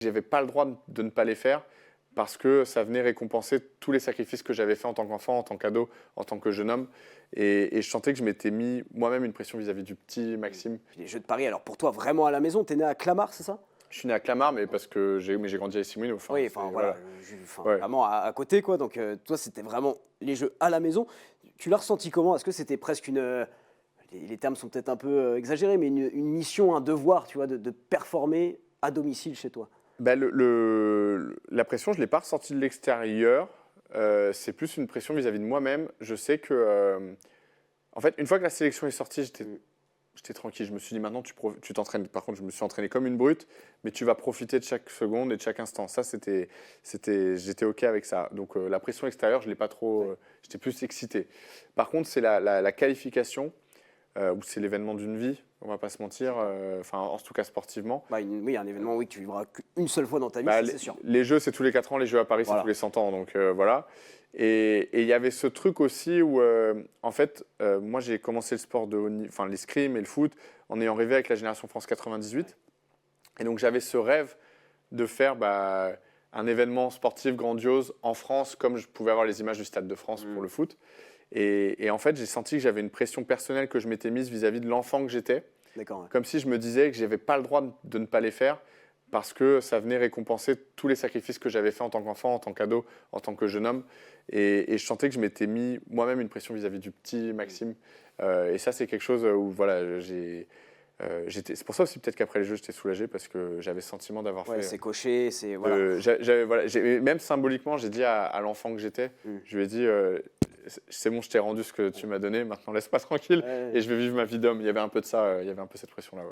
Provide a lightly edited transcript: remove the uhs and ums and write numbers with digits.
J'avais pas le droit de ne pas les faire parce que ça venait récompenser tous les sacrifices que j'avais faits en tant qu'enfant, en tant qu'ado, en tant que jeune homme. Et je sentais que je m'étais mis moi-même une pression vis-à-vis du petit Maxime. Les Jeux de Paris, alors pour toi, vraiment à la maison, t'es né à Clamart, c'est ça? Je suis né à Clamart, mais parce que j'ai grandi à Issy-Moulineaux. Enfin, Oui, enfin voilà, Ouais. vraiment à côté quoi. Donc toi, c'était vraiment les Jeux à la maison. Tu l'as ressenti comment? Est-ce que c'était presque une, les termes sont peut-être un peu exagérés, mais une mission, un devoir, tu vois, de performer à domicile chez toi? Bah, la pression, je ne l'ai pas ressentie de l'extérieur. C'est plus une pression vis-à-vis de moi-même. Je sais que, en fait, une fois que la sélection est sortie, j'étais tranquille. Je me suis dit, maintenant, tu t'entraînes. Par contre, je me suis entraîné comme une brute, mais tu vas profiter de chaque seconde et de chaque instant. Ça, j'étais OK avec ça. Donc, la pression extérieure, je l'ai pas trop. J'étais plus excité. Par contre, c'est la qualification, où c'est l'événement d'une vie. On va pas se mentir. Enfin, en tout cas, sportivement. Bah, oui, un événement oui, que tu vivras qu'une seule fois dans ta vie, Bah, ça, c'est sûr. les Jeux, c'est tous les 4 ans. Les Jeux à Paris, Voilà. c'est tous les 100 ans. Donc, voilà. Et il y avait ce truc aussi où, en fait, moi, j'ai commencé le sport de haut niveau, enfin, l'escrime et le foot, en ayant rêvé avec la génération France 98. Et donc, j'avais ce rêve de faire un événement sportif grandiose en France, comme je pouvais avoir les images du Stade de France pour le foot. Et en fait, j'ai senti que j'avais une pression personnelle que je m'étais mise vis-à-vis de l'enfant que j'étais. D'accord. Ouais. Comme si je me disais que je n'avais pas le droit de ne pas les faire parce que ça venait récompenser tous les sacrifices que j'avais faits en tant qu'enfant, en tant qu'ado, en tant que jeune homme. Et je sentais que je m'étais mis moi-même une pression vis-à-vis du petit Maxime. Et ça, c'est quelque chose où voilà, c'est pour ça aussi peut-être qu'après les Jeux, j'étais soulagé parce que j'avais le sentiment d'avoir Ouais, fait. c'est coché, c'est voilà. Même symboliquement, j'ai dit à l'enfant que j'étais, je lui ai dit c'est bon, je t'ai rendu ce que tu m'as donné, maintenant laisse-moi tranquille et je vais vivre ma vie d'homme. Il y avait un peu de ça, il y avait un peu cette pression-là. Ouais.